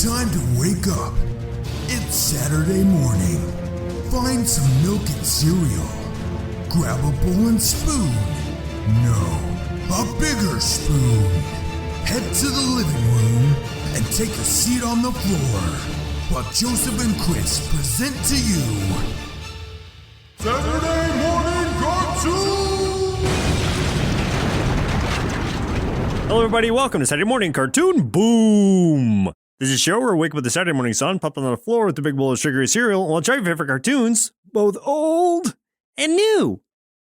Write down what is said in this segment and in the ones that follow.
Time to wake up. It's Saturday morning. Find some milk and cereal. Grab a bowl and spoon. No, a bigger spoon. Head to the living room and take a seat on the floor while Joseph and Chris present to you Saturday Morning Cartoon! Hello everybody, welcome to Saturday Morning Cartoon Boom! This is a show where we wake up with the Saturday morning sun, pop on the floor with a big bowl of sugary cereal, and we'll try your favorite cartoons, both old and new.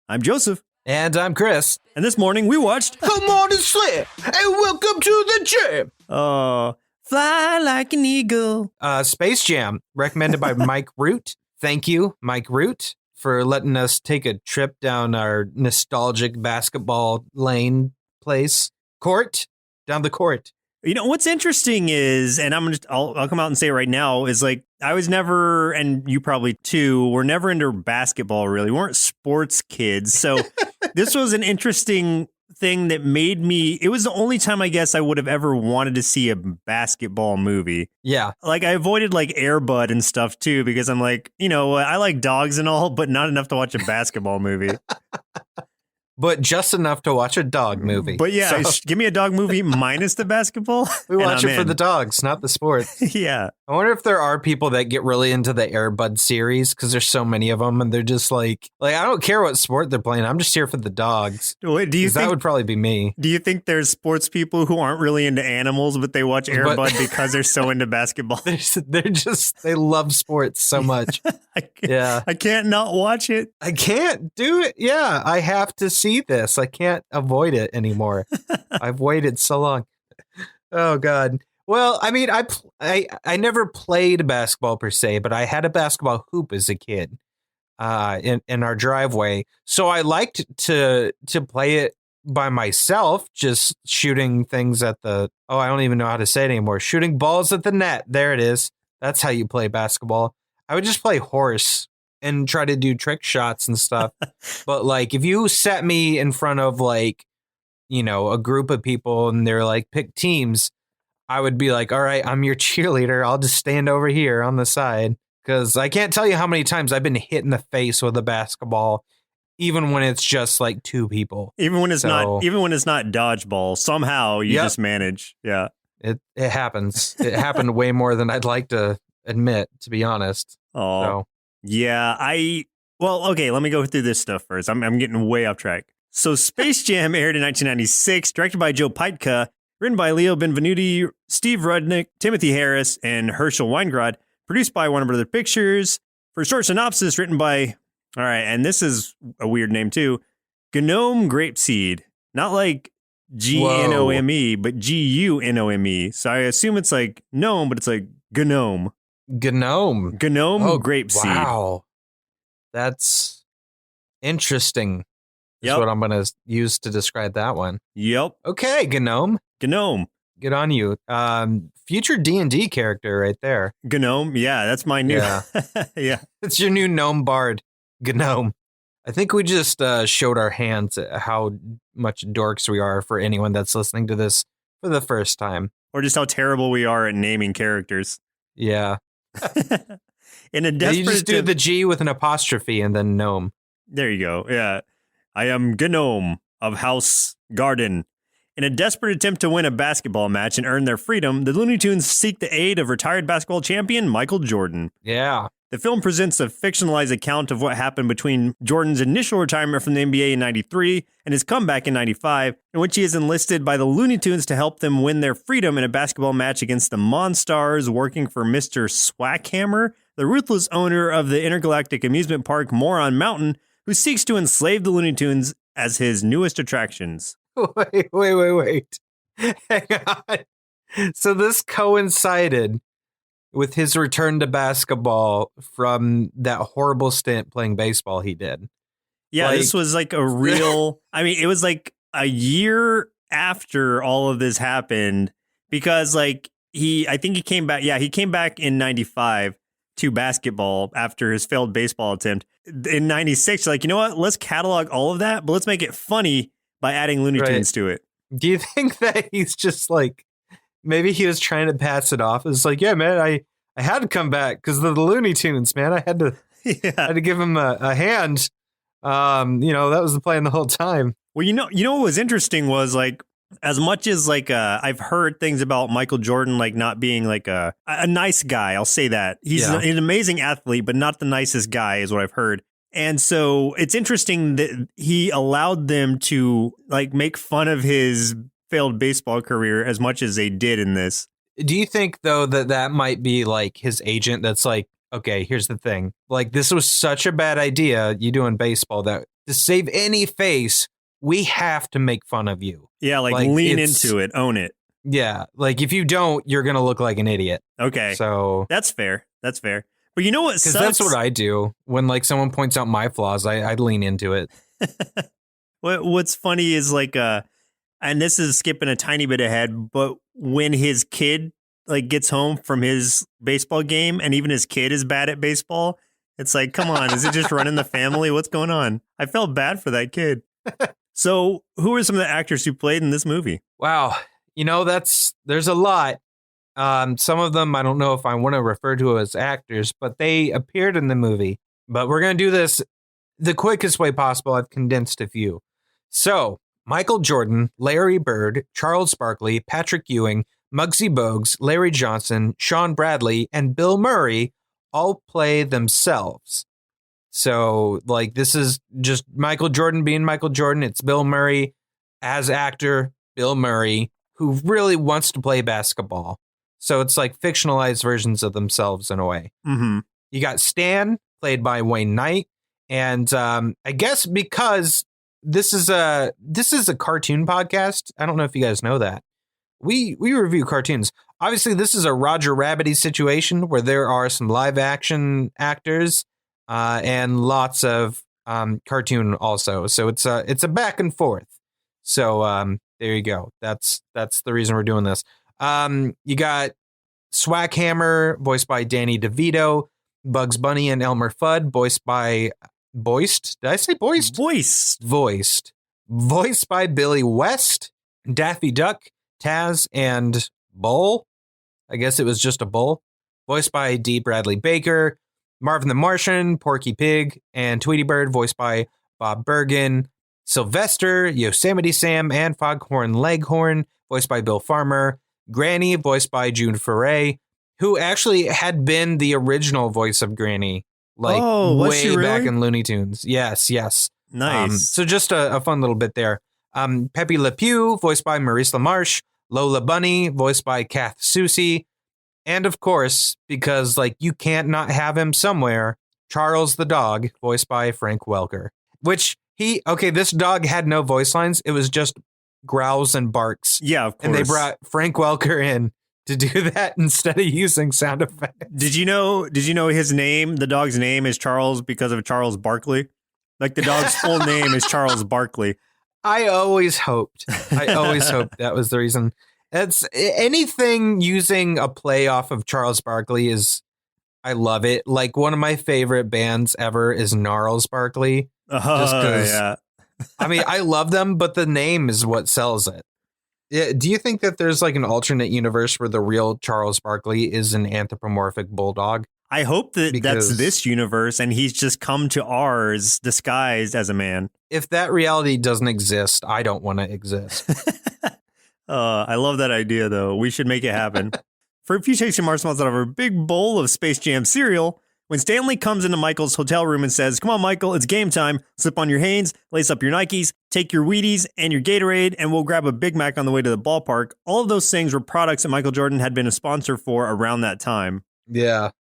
I'm Joseph. And I'm Chris. And this morning we watched Come on and slip, and welcome to the gym. Fly Like an Eagle. Space Jam, recommended by Mike Root. Thank you, Mike Root, for letting us take a trip down our nostalgic basketball lane place. Down the court. You know, what's interesting is, and I'll come out and say it right now, is like, I was never, and you probably too, were never into basketball really. We weren't sports kids. So this was an interesting thing that made me, it was the only time I guess I would have ever wanted to see a basketball movie. Yeah. Like I avoided like Air Bud and stuff too, because I'm like, you know, I like dogs and all, but not enough to watch a basketball movie. But just enough to watch a dog movie. But yeah, give me a dog movie minus the basketball. We watch it for the dogs, not the sports. Yeah. I wonder if there are people that get really into the Air Bud series because there's so many of them and they're just like, I don't care what sport they're playing. I'm just here for the dogs. Wait, do you think that would probably be me? Do you think there's sports people who aren't really into animals, but they watch Air Bud because they're so into basketball? They love sports so much. I can't not watch it. I can't do it. Yeah, I have to see this. I can't avoid it anymore. I've waited so long. Oh God. Well, I mean, I never played basketball per se, but I had a basketball hoop as a kid in our driveway. So I liked to play it by myself, just shooting things at I don't even know how to say it anymore. Shooting balls at the net. There it is. That's how you play basketball. I would just play horse and try to do trick shots and stuff. But like, if you set me in front of like, you know, a group of people and they're like, pick teams, I would be like, all right, I'm your cheerleader. I'll just stand over here on the side. Because I can't tell you how many times I've been hit in the face with a basketball, even when it's just like two people. Even when it's not dodgeball, somehow you just manage. Yeah. It happens. It happened way more than I'd like to admit, to be honest. Oh. So. Yeah, okay, let me go through this stuff first. I'm getting way off track. So Space Jam aired in 1996, directed by Joe Pytka, written by Leo Benvenuti, Steve Rudnick, Timothy Harris, and Herschel Weingrod, produced by Warner Brothers Pictures. For a short synopsis, written by, all right, and this is a weird name too, Gnome Grapeseed. Not like Gnome, but Gunome. So I assume it's like gnome, but it's like gnome. Gnome Grapeseed. Wow. That's interesting. That's what I'm going to use to describe that one. Yep. Okay, Gnome. Good on you. Future D&D character right there. Gnome. Yeah, that's my new. Yeah. Yeah. It's your new gnome bard. Gnome. I think we just showed our hands at how much dorks we are for anyone that's listening to this for the first time. Or just how terrible we are at naming characters. Yeah. In a desperate you just do the G with an apostrophe and then gnome. There you go. Yeah. I am Gnome of House Garden. In a desperate attempt to win a basketball match and earn their freedom, the Looney Tunes seek the aid of retired basketball champion Michael Jordan. Yeah. The film presents a fictionalized account of what happened between Jordan's initial retirement from the NBA in 93 and his comeback in 95, in which he is enlisted by the Looney Tunes to help them win their freedom in a basketball match against the Monstars, working for Mr. Swackhammer, the ruthless owner of the intergalactic amusement park Moron Mountain, who seeks to enslave the Looney Tunes as his newest attractions. Wait. Hang on. So this coincided with his return to basketball from that horrible stint playing baseball he did. Yeah, this was like a real, I mean, it was like a year after all of this happened because like I think he came back. Yeah, he came back in 95 to basketball after his failed baseball attempt. In 96, like, you know what? Let's catalog all of that, but let's make it funny by adding Looney Tunes to it. Do you think that he's just like Maybe he was trying to pass it off. It's like, yeah, man, I had to come back because of the Looney Tunes, man. I had to Yeah. give him a hand. That was the plan the whole time. Well, what was interesting was like, as much as like I've heard things about Michael Jordan like not being like a nice guy. I'll say that he's an amazing athlete, but not the nicest guy, is what I've heard. And so it's interesting that he allowed them to like make fun of his failed baseball career as much as they did in this. Do you think, though, that might be like his agent that's like, okay, here's the thing. Like, this was such a bad idea, you doing baseball, that to save any face, we have to make fun of you. Yeah, like lean into it, own it. Yeah, like if you don't, you're going to look like an idiot. Okay. So that's fair. That's fair. But you know what sucks? Because that's what I do. When like someone points out my flaws, I lean into it. What's funny is like, and this is skipping a tiny bit ahead, but when his kid like gets home from his baseball game and even his kid is bad at baseball, it's like, come on, is it just running the family? What's going on? I felt bad for that kid. So who are some of the actors who played in this movie? Wow. There's a lot. Some of them, I don't know if I want to refer to as actors, but they appeared in the movie. But we're going to do this the quickest way possible. I've condensed a few. So Michael Jordan, Larry Bird, Charles Barkley, Patrick Ewing, Muggsy Bogues, Larry Johnson, Sean Bradley, and Bill Murray all play themselves. So, like, this is just Michael Jordan being Michael Jordan. It's Bill Murray as actor, Bill Murray, who really wants to play basketball. So it's like fictionalized versions of themselves in a way. Mm-hmm. You got Stan, played by Wayne Knight. And I guess because this is a cartoon podcast, I don't know if you guys know that. We review cartoons. Obviously, this is a Roger Rabbity situation where there are some live action actors and lots of cartoon also. So it's a back and forth. So there you go. That's the reason we're doing this. You got Swackhammer, voiced by Danny DeVito, Bugs Bunny and Elmer Fudd, voiced by Voiced. Did I say voiced? Voiced by Billy West, Daffy Duck, Taz, and Bull. I guess it was just a bull. Voiced by D. Bradley Baker, Marvin the Martian, Porky Pig, and Tweety Bird, voiced by Bob Bergen. Sylvester, Yosemite Sam, and Foghorn Leghorn, voiced by Bill Farmer. Granny, voiced by June Foray, who actually had been the original voice of Granny, like way back in Looney Tunes. Yes. Nice. So just a fun little bit there. Pepe Le Pew, voiced by Maurice LaMarche. Lola Bunny, voiced by Kath Soucie. And of course, because like you can't not have him somewhere, Charles the dog, voiced by Frank Welker. Which this dog had no voice lines. It was just growls and barks. Yeah, of course. And they brought Frank Welker in to do that instead of using sound effects. Did you know his name, the dog's name is Charles because of Charles Barkley? Like the dog's full name is Charles Barkley. I always hoped that was the reason. It's anything using a play off of Charles Barkley I love it. Like one of my favorite bands ever is Gnarls Barkley. Yeah. I mean, I love them, but the name is what sells it. Yeah, do you think that there's like an alternate universe where the real Charles Barkley is an anthropomorphic bulldog? I hope that's this universe and he's just come to ours disguised as a man. If that reality doesn't exist, I don't want to exist. I love that idea, though. We should make it happen. For a few tasty marshmallows out of a big bowl of Space Jam cereal, when Stanley comes into Michael's hotel room and says, "Come on, Michael, it's game time. Slip on your Hanes, lace up your Nikes, take your Wheaties and your Gatorade, and we'll grab a Big Mac on the way to the ballpark." All of those things were products that Michael Jordan had been a sponsor for around that time. Yeah.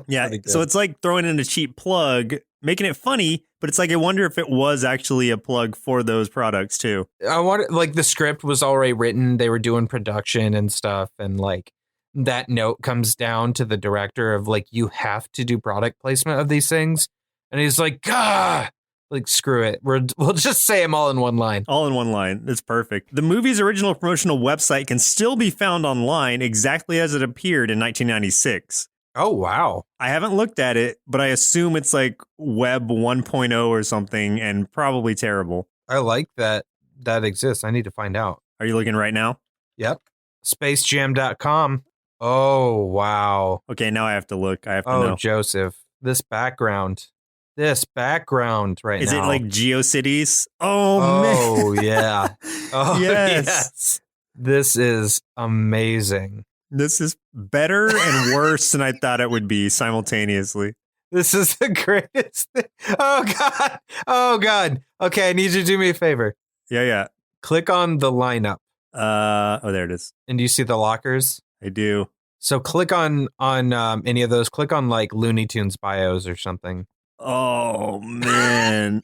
Yeah. So it's like throwing in a cheap plug, making it funny, but it's like, I wonder if it was actually a plug for those products too. I want like the script was already written. They were doing production and stuff. And like that note comes down to the director of like, you have to do product placement of these things. And he's like, like, screw it. We'll just say them all in one line. All in one line. It's perfect. The movie's original promotional website can still be found online exactly as it appeared in 1996. Oh, wow. I haven't looked at it, but I assume it's like Web 1.0 or something and probably terrible. I like that exists. I need to find out. Are you looking right now? Yep. spacejam.com. Oh, wow. Okay, now I have to look. I have to Oh, know. Joseph, this background right Is now. it like GeoCities? Oh, man. Oh, yeah. Oh, Yes. yes. This is amazing. This is better and worse than I thought it would be simultaneously. This is the greatest thing. Oh, God. Oh, God. Okay, I need you to do me a favor. Yeah. Click on the lineup. Oh, there it is. And do you see the lockers? I do. So click on any of those. Click on like Looney Tunes bios or something. Oh, man.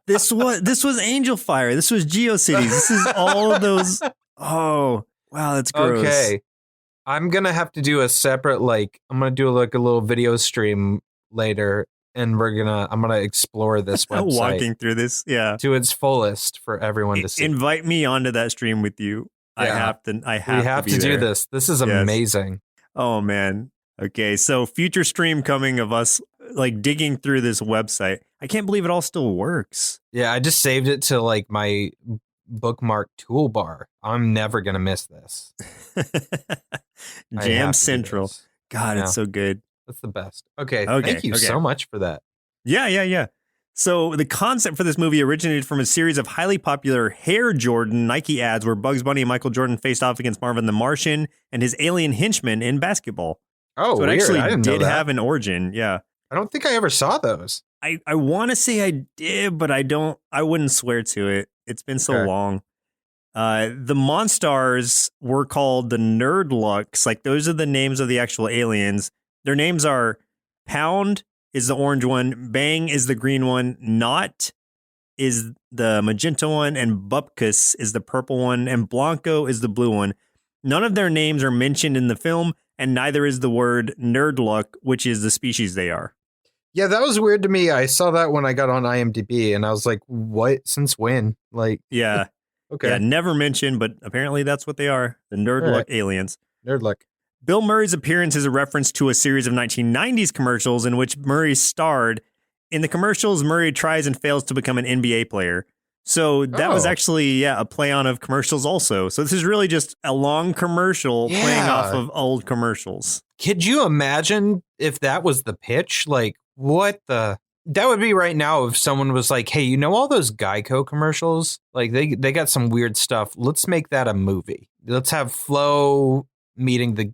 This was Angel Fire. This was GeoCities. This is all of those. Oh, wow, that's gross. Okay. I'm going to have to do a separate, I'm going to do like a little video stream later, and I'm going to explore this website. Walking through this, yeah. To its fullest for everyone to see. Invite me onto that stream with you. Yeah. I have to do this. This is amazing. Oh, man. Okay, so future stream coming of us like digging through this website. I can't believe it all still works. Yeah, I just saved it to like my bookmark toolbar. I'm never going to miss this. Jam Central. God, it's so good. That's the best. Okay, thank you so much for that. Yeah. So the concept for this movie originated from a series of highly popular Hair Jordan Nike ads where Bugs Bunny and Michael Jordan faced off against Marvin the Martian and his alien henchman in basketball. Oh, so it weird. actually did have an origin. Yeah. I don't think I ever saw those. I want to say I did, but I wouldn't swear to it. It's been so long. The Monstars were called the Nerdlucks. Like, those are the names of the actual aliens. Their names are Pound is the orange one, Bang is the green one, Knot is the magenta one, and Bupkus is the purple one, and Blanco is the blue one. None of their names are mentioned in the film, and neither is the word Nerdluck, which is the species they are. Yeah, that was weird to me. I saw that when I got on IMDb, and I was like, what? Since when? Yeah. Okay. Yeah, never mentioned, but apparently that's what they are. The Nerdluck aliens. Nerdluck. Bill Murray's appearance is a reference to a series of 1990s commercials in which Murray starred. In the commercials, Murray tries and fails to become an NBA player. So that was actually, a play on of commercials also. So this is really just a long commercial playing off of old commercials. Could you imagine if that was the pitch? Like, what the... That would be right now if someone was like, hey, you know all those Geico commercials? Like, they got some weird stuff. Let's make that a movie. Let's have Flo meeting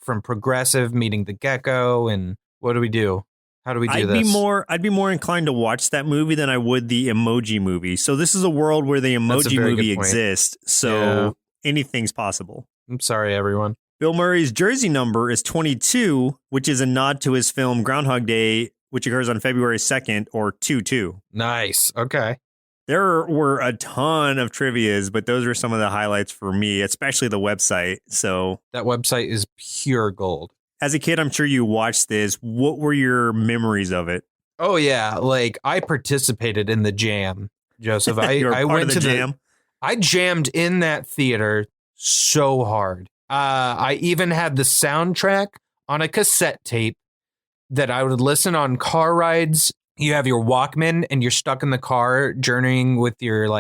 from Progressive meeting the Gecko, and what do we do? How do we do this? I'd be more inclined to watch that movie than I would the Emoji Movie. So this is a world where the Emoji Movie exists. So anything's possible. I'm sorry, everyone. Bill Murray's jersey number is 22, which is a nod to his film Groundhog Day, which occurs on February 2nd, or 2/2. Nice. Okay. There were a ton of trivias, but those were some of the highlights for me, especially the website. So that website is pure gold. As a kid, I'm sure you watched this. What were your memories of it? Oh, yeah. Like, I participated in the jam, Joseph. I went to the jam. I jammed in that theater so hard. I even had the soundtrack on a cassette tape that I would listen on car rides. You have your Walkman and you're stuck in the car journeying with your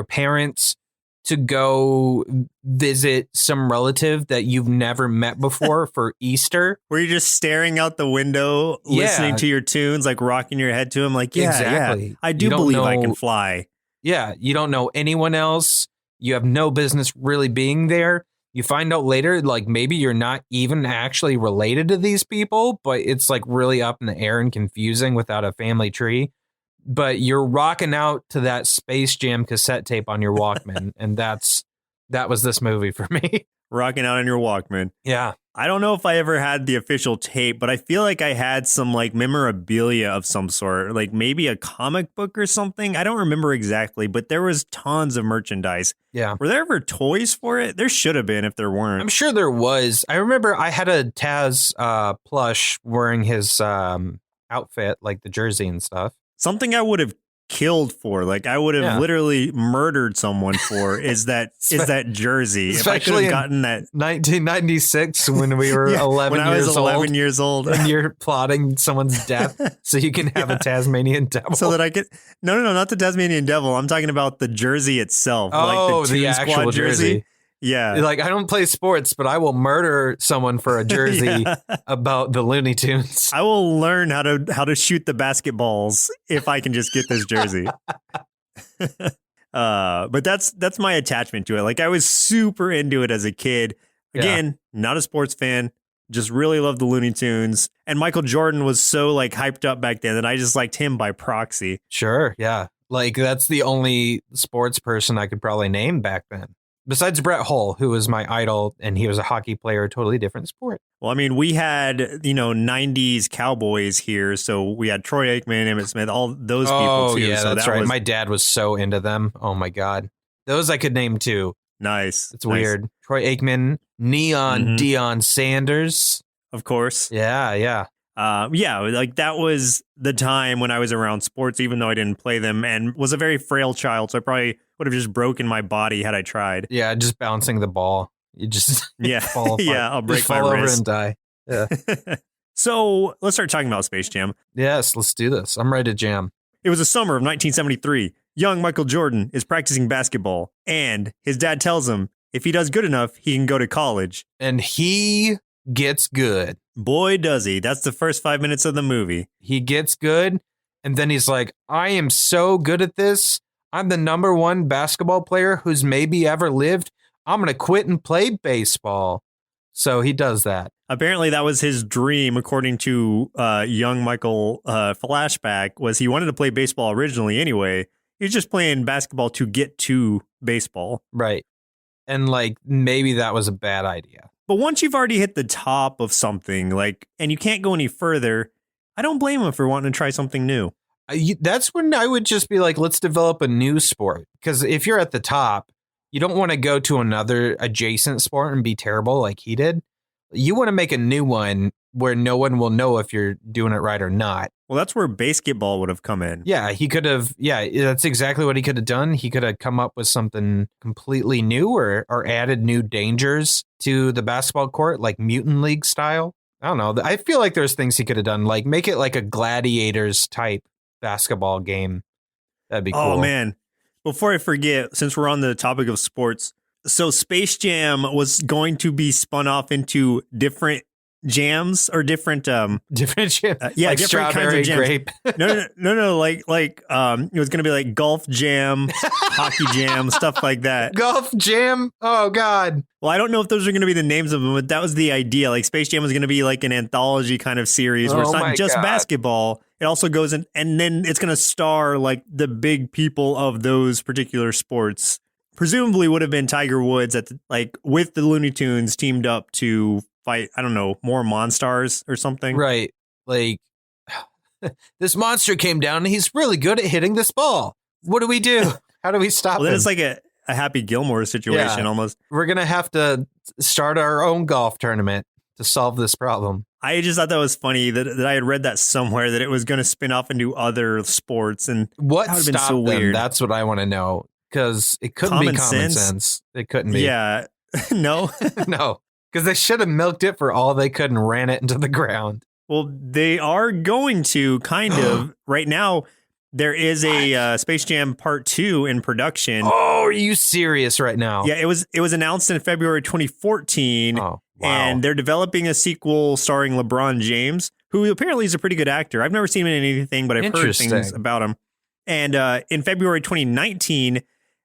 parents to go visit some relative that you've never met before for Easter. Were you just staring out the window, listening to your tunes, like rocking your head to them? Like, exactly. I do believe I can fly. Yeah. You don't know anyone else. You have no business really being there. You find out later, like, maybe you're not even actually related to these people, but it's like really up in the air and confusing without a family tree. But you're rocking out to that Space Jam cassette tape on your Walkman. And that was this movie for me. Rocking out on your Walkman. Yeah. I don't know if I ever had the official tape, but I feel like I had some like memorabilia of some sort, like maybe a comic book or something. I don't remember exactly, but there was tons of merchandise. Yeah. Were there ever toys for it? There should have been if there weren't. I'm sure there was. I remember I had a Taz plush wearing his outfit, like the jersey and stuff. Something I would have killed for, like I would have literally murdered someone for, is that jersey. If I could have gotten that 1996 when we were 11 when I was 11 years old, and you're plotting someone's death so you can have a Tasmanian devil. So that I could no, not the Tasmanian devil. I'm talking about the jersey itself, oh, like the actual Squad jersey. Yeah. Like, I don't play sports, but I will murder someone for a jersey Yeah. about the Looney Tunes. I will learn how to shoot the basketballs if I can just get this jersey. But that's my attachment to it. Like, I was super into it as a kid. Again, not a sports fan, just really loved the Looney Tunes. And Michael Jordan was so like hyped up back then that I just liked him by proxy. Sure, yeah. Like, that's the only sports person I could probably name back then. Besides Brett Hull, who was my idol, and he was a hockey player, totally different sport. Well, I mean, we had, 90s Cowboys here. So we had Troy Aikman, Emmitt Smith, all those people too. Yeah, So that's right. My dad was so into them. Oh my God. Those I could name too. Nice. It's weird. Troy Aikman, Neon Deion Sanders. Of course. Yeah. Like that was the time when I was around sports, even though I didn't play them and was a very frail child. So I probably would have just broken my body had I tried. Yeah, just bouncing the ball. You just fall apart. Yeah, I'll break just my fall over wrist and die. Yeah. So let's start talking about Space Jam. Yes, let's do this. I'm ready to jam. It was the summer of 1973. Young Michael Jordan is practicing basketball, and his dad tells him if he does good enough, he can go to college. And he gets good. Boy, does he. That's the first 5 minutes of the movie. He gets good, and then he's like, I am so good at this. I'm the number one basketball player who's maybe ever lived. I'm going to quit and play baseball. So he does that. Apparently, that was his dream, according to young Michael flashback, was he wanted to play baseball originally anyway. He was just playing basketball to get to baseball. Right. And like, maybe that was a bad idea. But once you've already hit the top of something, like, and you can't go any further, I don't blame him for wanting to try something new. That's when I would just be like, let's develop a new sport. Because if you're at the top, you don't want to go to another adjacent sport and be terrible like he did. You want to make a new one where no one will know if you're doing it right or not. Well, that's where basketball would have come in. Yeah, he could have. Yeah, that's exactly what he could have done. He could have come up with something completely new or added new dangers to the basketball court, like Mutant League style. I don't know. I feel like there's things he could have done, like make it like a Gladiators type basketball game. That'd be cool. Oh, man. Before I forget, since we're on the topic of sports, so Space Jam was going to be spun off into different jams or different different jam, yeah, like different kinds of jams. grape. no, like it was gonna be like golf jam, hockey jam, stuff like that. Golf jam. Oh God. Well, I don't know if those are gonna be the names of them, but that was the idea. Like Space Jam was gonna be like an anthology kind of series where it's not just basketball. It also goes in, and then it's gonna star like the big people of those particular sports. Presumably would have been Tiger Woods with the Looney Tunes teamed up to fight, I don't know, more Monstars or something. Right. Like, this monster came down and he's really good at hitting this ball. What do we do? How do we stop him? Then it's like a Happy Gilmore situation almost. We're going to have to start our own golf tournament to solve this problem. I just thought that was funny that I had read that somewhere, that it was going to spin off into other sports. And what that would have stopped been so them? weird. That's what I want to know. Because it couldn't be common sense. It couldn't be. Yeah. No. No. Because they should have milked it for all they could and ran it into the ground. Well, they are going to kind of. Right now, there is a Space Jam Part 2 in production. Oh, are you serious right now? Yeah, it was announced in February 2014. Oh, wow. And they're developing a sequel starring LeBron James, who apparently is a pretty good actor. I've never seen him in anything, but I've heard things about him. And in February 2019,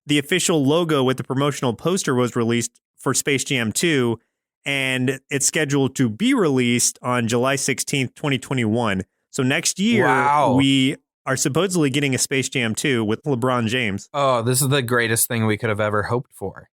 the official logo with the promotional poster was released for Space Jam 2. And it's scheduled to be released on July 16th, 2021. So next year, we are supposedly getting a Space Jam 2 with LeBron James. Oh, this is the greatest thing we could have ever hoped for.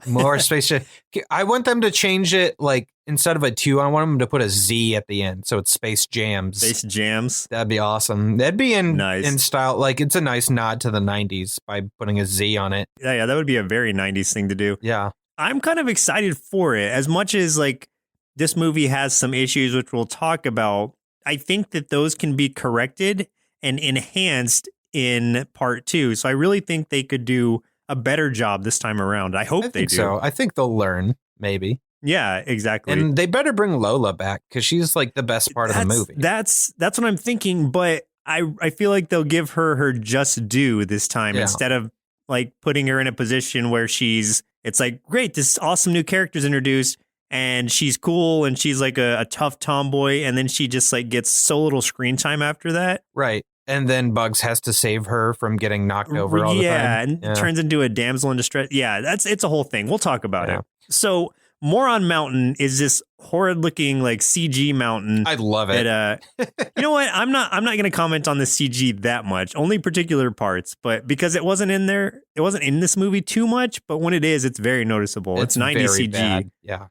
More Space Jam. I want them to change it, like, instead of a 2, I want them to put a Z at the end. So it's Space Jams. Space Jams. That'd be awesome. That'd be in nice. Style. Like, it's a nice nod to the 90s by putting a Z on it. Yeah, that would be a very 90s thing to do. Yeah. I'm kind of excited for it. As much as like this movie has some issues, which we'll talk about, I think that those can be corrected and enhanced in Part 2. So I really think they could do a better job this time around. I hope they do. So I think they'll learn, maybe. Yeah, exactly. And they better bring Lola back because she's like the best part of the movie. That's what I'm thinking. But I feel like they'll give her just due this time instead of like putting her in a position where she's It's like, great, this awesome new character's introduced, and she's cool, and she's like a tough tomboy, and then she just like gets so little screen time after that. Right. And then Bugs has to save her from getting knocked over all the time. And turns into a damsel in distress. Yeah, it's a whole thing. We'll talk about it. So Moron Mountain is this horrid looking like CG mountain. I love it. That, you know what? I'm not going to comment on the CG that much, only particular parts, but because it wasn't in this movie too much, but when it is, it's very noticeable. It's 90s CG. Bad. Yeah.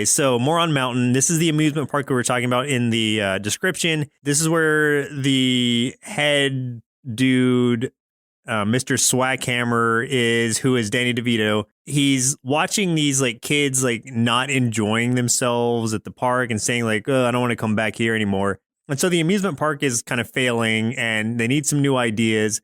So Moron Mountain, this is the amusement park we were talking about in the description. This is where the head dude, Mr. Swackhammer, who is Danny DeVito. He's watching these like kids like not enjoying themselves at the park and saying like, oh, I don't want to come back here anymore. And so the amusement park is kind of failing and they need some new ideas.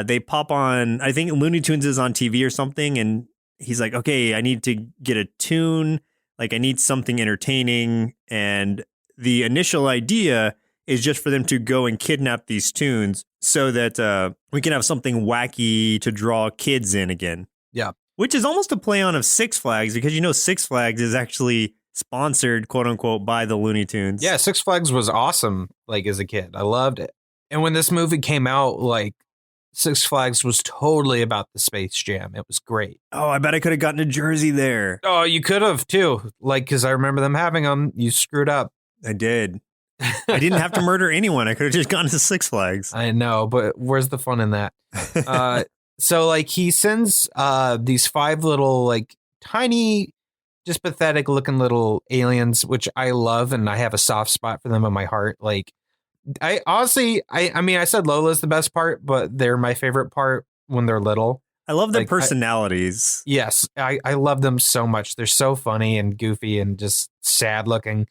They pop on, I think Looney Tunes is on TV or something, and he's like, okay, I need to get a tune. Like, I need something entertaining. And the initial idea is just for them to go and kidnap these tunes so that we can have something wacky to draw kids in again. Yeah. Which is almost a play on of Six Flags, because, Six Flags is actually sponsored, quote unquote, by the Looney Tunes. Yeah, Six Flags was awesome, like, as a kid. I loved it. And when this movie came out, like, Six Flags was totally about the Space Jam. It was great. Oh, I bet I could have gotten a jersey there. Oh, you could have, too. Like, because I remember them having them. You screwed up. I did. I didn't have to murder anyone. I could have just gone to Six Flags. I know, but where's the fun in that? So, like, he sends these 5 little, like, tiny, just pathetic looking little aliens, which I love, and I have a soft spot for them in my heart. Like, I honestly, I mean, I said Lola's the best part, but they're my favorite part when they're little. I love their personalities. Yes, I love them so much. They're so funny and goofy and just sad looking.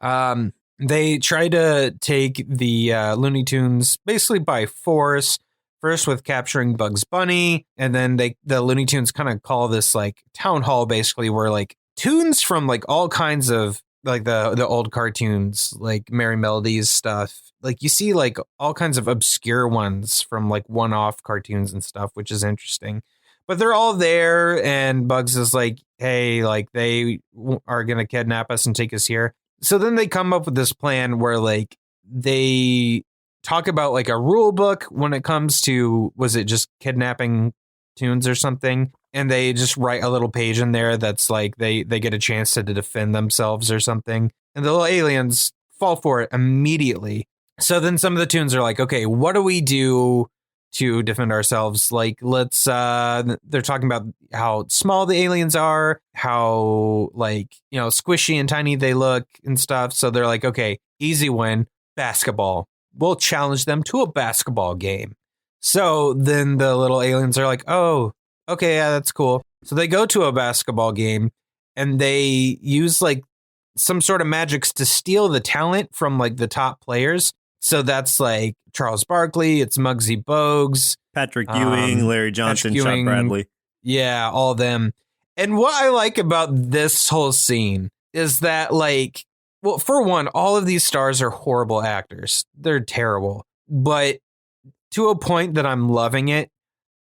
They try to take the Looney Tunes basically by force, first with capturing Bugs Bunny, and then the Looney Tunes kind of call this like town hall basically where like tunes from like all kinds of like the old cartoons, like Merry Melodies stuff. Like you see like all kinds of obscure ones from like one-off cartoons and stuff, which is interesting. But they're all there, and Bugs is like, hey, like they are going to kidnap us and take us here. So then they come up with this plan where like they talk about like a rule book when it comes to, was it just kidnapping tunes or something? And they just write a little page in there that's like they get a chance to defend themselves or something. And the little aliens fall for it immediately. So then some of the tunes are like, okay, what do we do to defend ourselves? Like, let's, they're talking about how small the aliens are, how like, squishy and tiny they look and stuff. So they're like, okay, easy win, basketball. We'll challenge them to a basketball game. So then the little aliens are like, oh, okay, yeah, that's cool. So they go to a basketball game and they use like some sort of magics to steal the talent from like the top players. So that's like Charles Barkley, it's Muggsy Bogues, Patrick Ewing, Larry Johnson, Chuck Bradley. Yeah, all of them. And what I like about this whole scene is that like, well, for one, all of these stars are horrible actors. They're terrible. But to a point that I'm loving it,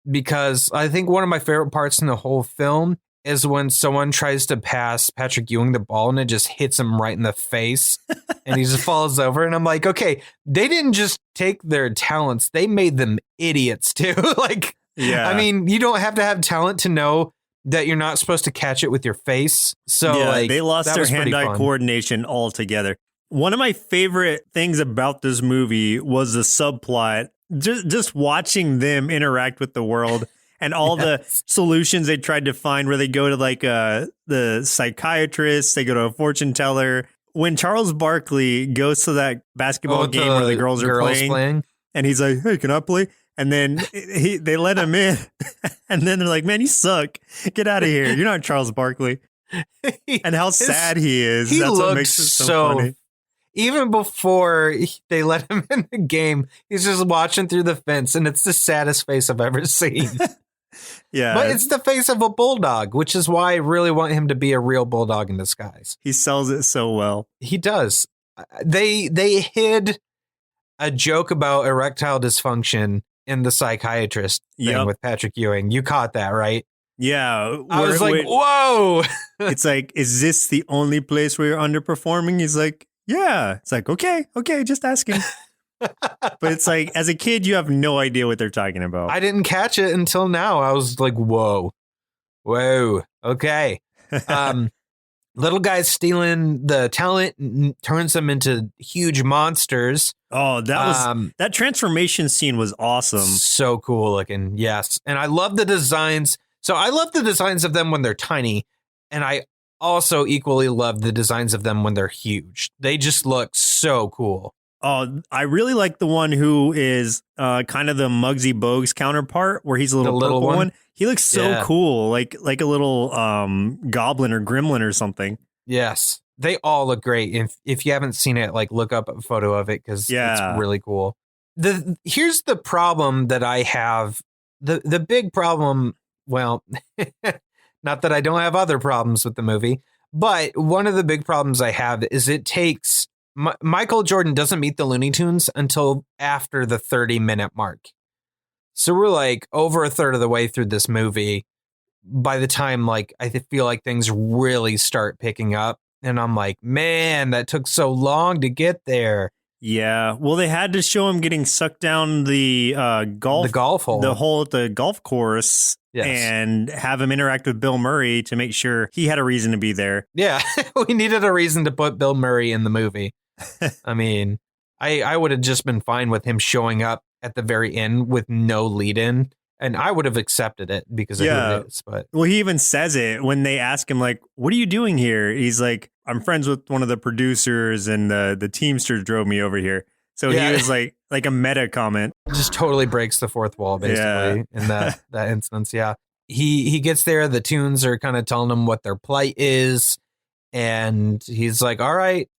because I think one of my favorite parts in the whole film is when someone tries to pass Patrick Ewing the ball and it just hits him right in the face and he just falls over. And I'm like, okay, they didn't just take their talents, they made them idiots too. Like, yeah, I mean, you don't have to have talent to know that you're not supposed to catch it with your face. So yeah, like, they lost their hand-eye coordination altogether. One of my favorite things about this movie was the subplot, just watching them interact with the world. And all the solutions they tried to find, where they go to like the psychiatrist, they go to a fortune teller. When Charles Barkley goes to that basketball game where the girls are playing, and he's like, "Hey, can I play?" And then they let him in, and then they're like, "Man, you suck! Get out of here! You're not Charles Barkley." And how sad he is. He That's looks what makes it so funny. Even before they let him in the game, he's just watching through the fence, and it's the saddest face I've ever seen. Yeah, but it's the face of a bulldog, which is why I really want him to be a real bulldog in disguise. He sells it so well. He does. They hid a joke about erectile dysfunction in the psychiatrist thing with Patrick Ewing. You caught that, right? Yeah. I was like, whoa. It's like, is this the only place where you're underperforming? He's like, yeah. It's like, okay, just asking. But it's like, as a kid, you have no idea what they're talking about. I didn't catch it until now. I was like, whoa, okay. Little guy's stealing the talent and turns them into huge monsters. Oh, that transformation scene was awesome. So cool looking. Yes. And I love the designs. So I love the designs of them when they're tiny. And I also equally love the designs of them when they're huge. They just look so cool. Oh, I really like the one who is kind of the Muggsy Bogues counterpart, where he's a little purple one. He looks so cool, like a little goblin or gremlin or something. Yes, they all look great. If you haven't seen it, like look up a photo of it because it's really cool. Here's the problem that I have. The big problem. Well, not that I don't have other problems with the movie, but one of the big problems I have is it takes. Michael Jordan doesn't meet the Looney Tunes until after the 30-minute mark. So we're like over a third of the way through this movie by the time like I feel like things really start picking up. And I'm like, man, that took so long to get there. Yeah. Well, they had to show him getting sucked down the golf hole. The hole at the golf course. Yes. And have him interact with Bill Murray to make sure he had a reason to be there. Yeah. We needed a reason to put Bill Murray in the movie. I mean, I would have just been fine with him showing up at the very end with no lead in, and I would have accepted it because of who it is. But well, he even says it when they ask him, like, what are you doing here? He's like, I'm friends with one of the producers and the Teamsters drove me over here. So he was like a meta comment. Just totally breaks the fourth wall, basically, in that instance. Yeah. He gets there. The Tunes are kind of telling him what their plight is. And he's like, all right,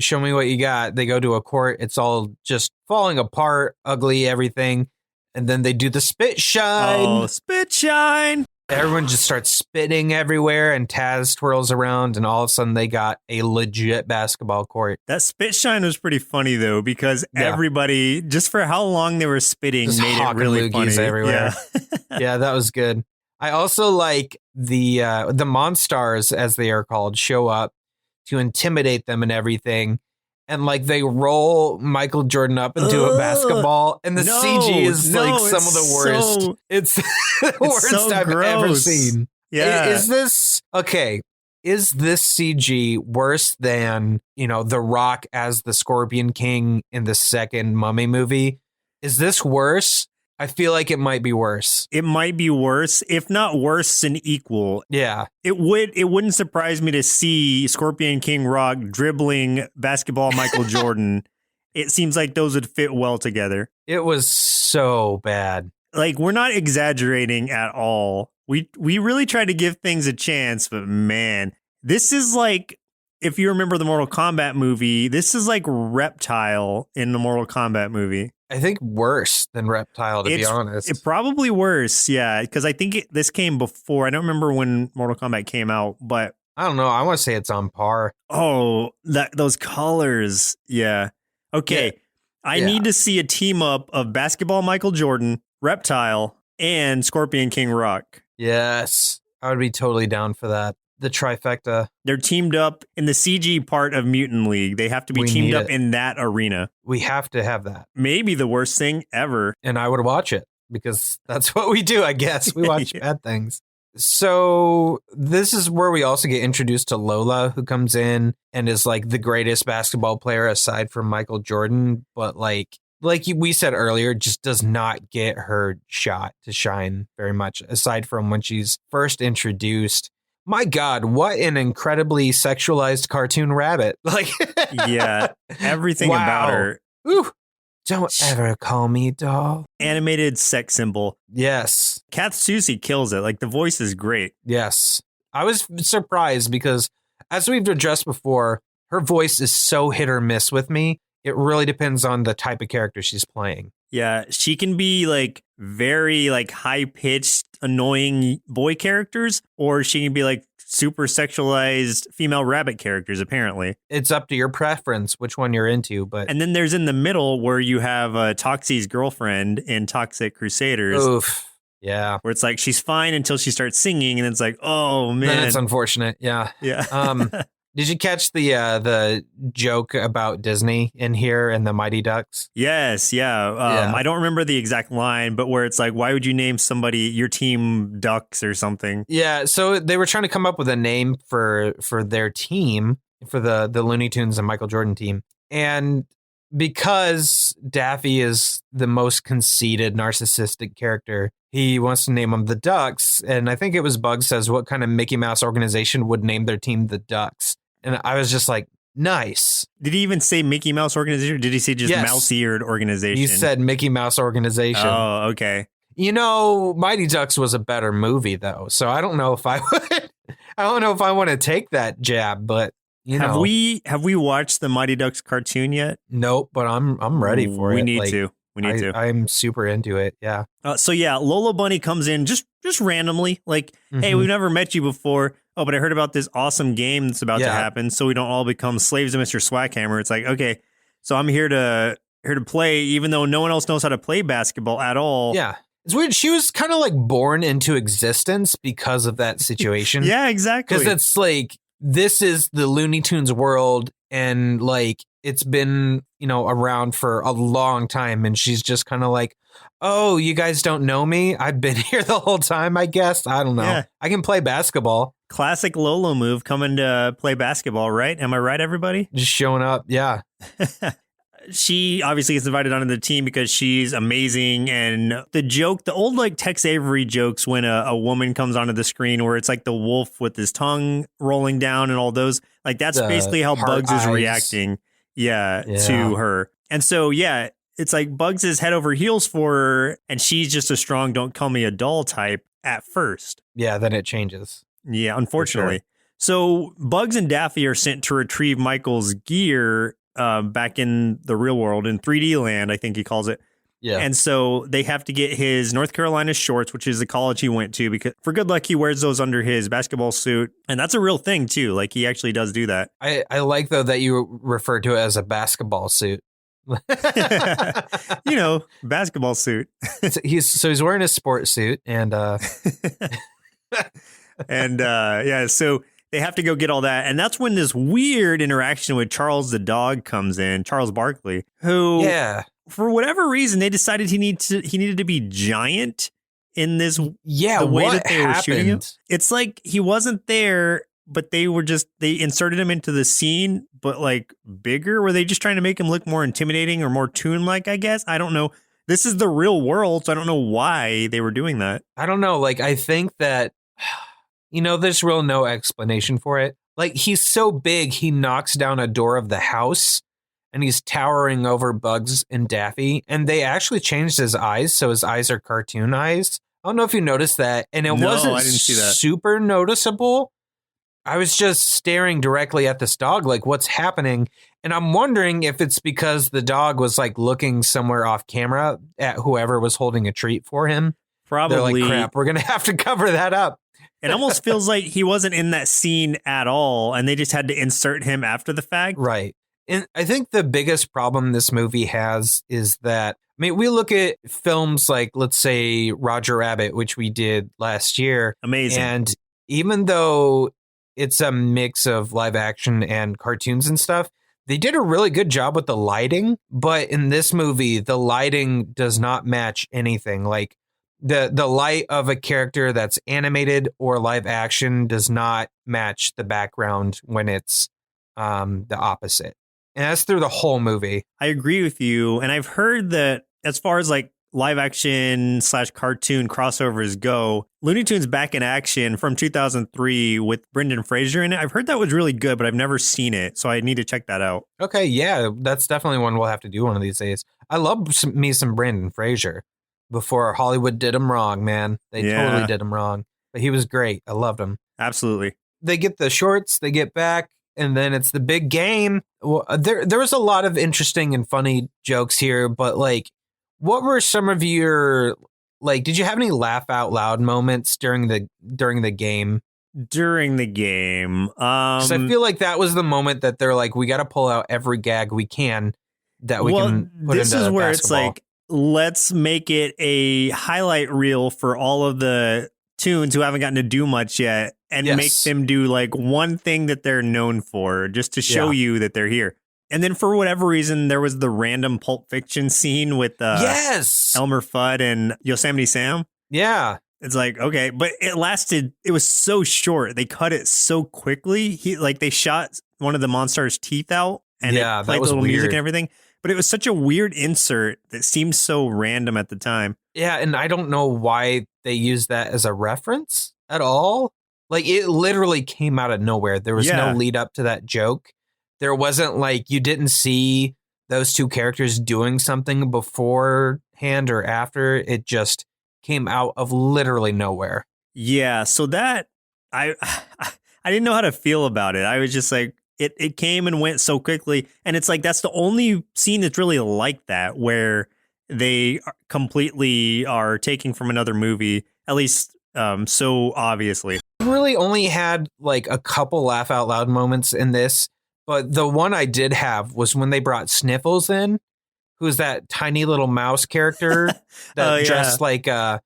show me what you got. They go to a court. It's all just falling apart, ugly, everything. And then they do the spit shine. Oh, spit shine. Everyone just starts spitting everywhere and Taz twirls around. And all of a sudden they got a legit basketball court. That spit shine was pretty funny, though, because everybody, just for how long they were spitting, just made it really funny. Everywhere. Yeah, that was good. I also like the Monstars, as they are called, show up to intimidate them and everything. And like they roll Michael Jordan up into a basketball. And the CG is like some of the worst. It's the worst I've ever seen. Yeah. Is this CG worse than, The Rock as the Scorpion King in the second Mummy movie? Is this worse? I feel like it might be worse. It might be worse, if not worse than equal. Yeah. It wouldn't surprise me to see Scorpion King Rock dribbling basketball Michael Jordan. It seems like those would fit well together. It was so bad. Like, we're not exaggerating at all. We really tried to give things a chance, but man, this is like, if you remember the Mortal Kombat movie, this is like Reptile in the Mortal Kombat movie. I think worse than Reptile, to be honest. It's probably worse, yeah, because I think this came before. I don't remember when Mortal Kombat came out, but I don't know. I want to say it's on par. Oh, those colors, yeah. Okay, yeah. I need to see a team up of basketball Michael Jordan, Reptile, and Scorpion King Rock. Yes, I would be totally down for that. The trifecta. They're teamed up in the CG part of Mutant League. They have to be teamed up in that arena. We have to have that. Maybe the worst thing ever. And I would watch it because that's what we do, I guess. We watch bad things. So this is where we also get introduced to Lola, who comes in and is like the greatest basketball player aside from Michael Jordan. But like we said earlier, just does not get her shot to shine very much aside from when she's first introduced. My God, what an incredibly sexualized cartoon rabbit. Like, yeah, everything about her. Ooh, don't ever call me doll. Animated sex symbol. Yes. Katsushi kills it. Like, the voice is great. Yes. I was surprised because, as we've addressed before, her voice is so hit or miss with me. It really depends on the type of character she's playing. Yeah, she can be like very like high-pitched, annoying boy characters, or she can be like super sexualized female rabbit characters, apparently. It's up to your preference which one you're into, but and then there's in the middle where you have Toxie's girlfriend in Toxic Crusaders. Oof. Yeah. Where it's like she's fine until she starts singing, and it's like, oh man, Then it's unfortunate. Yeah. yeah. Did you catch the joke about Disney in here and the Mighty Ducks? Yes, yeah. Yeah. I don't remember the exact line, but where it's like, why would you name somebody your team Ducks or something? Yeah, so they were trying to come up with a name for their team, for the Looney Tunes and Michael Jordan team. And because Daffy is the most conceited, narcissistic character, he wants to name them the Ducks. And I think it was Bugs says, what kind of Mickey Mouse organization would name their team the Ducks? And I was just like, nice. Did he even say Mickey Mouse organization, or did he say just Yes. mouse-eared organization? He said Mickey Mouse organization. Oh, okay. You know, Mighty Ducks was a better movie, though. So I don't know if I would. I don't know if I want to take that jab, but you know, have we watched the Mighty Ducks cartoon yet? Nope, but I'm ready for it. We need to. We need to. I'm super into it. Yeah. So yeah, Lola Bunny comes in just randomly, like, hey, we've never met you before. Oh, but I heard about this awesome game that's about to happen, so we don't all become slaves of Mr. Swackhammer. It's like, okay, so I'm here to play, even though no one else knows how to play basketball at all. Yeah. It's weird. She was kind of like born into existence because of that situation. Yeah, exactly. Because it's like, this is the Looney Tunes world, and like it's been, you know, around for a long time, and she's just kind of like, oh, you guys don't know me? I've been here the whole time, I guess. I don't know. Yeah. I can play basketball. Classic Lolo move, coming to play basketball, right? Am I right, everybody? Just showing up. Yeah. She obviously gets invited onto the team because she's amazing. And the old like Tex Avery jokes when a woman comes onto the screen where it's like the wolf with his tongue rolling down and all those, like that's The basically how heart Bugs is eyes. reacting. Yeah, to her. And so, yeah, it's like Bugs is head over heels for her, and she's just a strong, don't call me a doll type at first. Yeah. Then it changes. Yeah, unfortunately. So Bugs and Daffy are sent to retrieve Michael's gear back in the real world, in 3D land, I think he calls it. Yeah. And so they have to get his North Carolina shorts, which is the college he went to, because for good luck, he wears those under his basketball suit. And that's a real thing, too. Like, he actually does do that. I like, though, that you refer to it as a basketball suit. You know, basketball suit. He's wearing a sports suit, and And yeah, so they have to go get all that. And that's when this weird interaction with Charles the dog comes in, Charles Barkley, who, for whatever reason, they decided he needed to be giant in this. Yeah, the way what that they were shooting him. happened? It's like he wasn't there, but they inserted him into the scene, but like bigger. Were they just trying to make him look more intimidating or more Toon-like, I guess? I don't know. This is the real world, so I don't know why they were doing that. I don't know. Like, I think that, you know, there's real no explanation for it. Like, he's so big, he knocks down a door of the house, and he's towering over Bugs and Daffy. And they actually changed his eyes, so his eyes are cartoon eyes. I don't know if you noticed that. And it wasn't I didn't see that. super noticeable. I was just staring directly at this dog, like, what's happening? And I'm wondering if it's because the dog was like looking somewhere off camera at whoever was holding a treat for him. Probably. They're like, crap, we're going to have to cover that up. It almost feels like he wasn't in that scene at all, and they just had to insert him after the fact. Right. And I think the biggest problem this movie has is that, I mean, we look at films like, let's say, Roger Rabbit, which we did last year. Amazing. And even though it's a mix of live action and cartoons and stuff, they did a really good job with the lighting. But in this movie, the lighting does not match anything. Like, the light of a character that's animated or live action does not match the background when it's the opposite. And that's through the whole movie. I agree with you. And I've heard that as far as like live action / cartoon crossovers go, Looney Tunes Back in Action from 2003 with Brendan Fraser in it, I've heard that was really good, but I've never seen it. So I need to check that out. Okay, yeah, that's definitely one we'll have to do one of these days. I love me some Brendan Fraser. Before Hollywood did him wrong, man. They totally did him wrong. But he was great. I loved him. Absolutely. They get the shorts, they get back, and then it's the big game. Well, there was a lot of interesting and funny jokes here, but like, what were some of your, like, did you have any laugh out loud moments during the game? During the game. Because I feel like that was the moment that they're like, we got to pull out every gag we can that we can put this into is where basketball. it's let's make it a highlight reel for all of the Tunes who haven't gotten to do much yet and make them do like one thing that they're known for just to show you that they're here. And then for whatever reason, there was the random Pulp Fiction scene with Elmer Fudd and Yosemite Sam. Yeah. It's like, okay, but it was so short. They cut it so quickly. They shot one of the Monstars' teeth out and it played that was little weird. music and everything. But it was such a weird insert that seemed so random at the time. Yeah, and I don't know why they used that as a reference at all. Like, it literally came out of nowhere. There was no lead up to that joke. There wasn't like, you didn't see those two characters doing something beforehand or after. It just came out of literally nowhere. Yeah, so that, I didn't know how to feel about it. I was just like, it came and went so quickly. And it's like, that's the only scene that's really like that, where they completely are taking from another movie, at least so obviously. I really only had like a couple laugh out loud moments in this, but the one I did have was when they brought Sniffles in, who's that tiny little mouse character that dressed like kind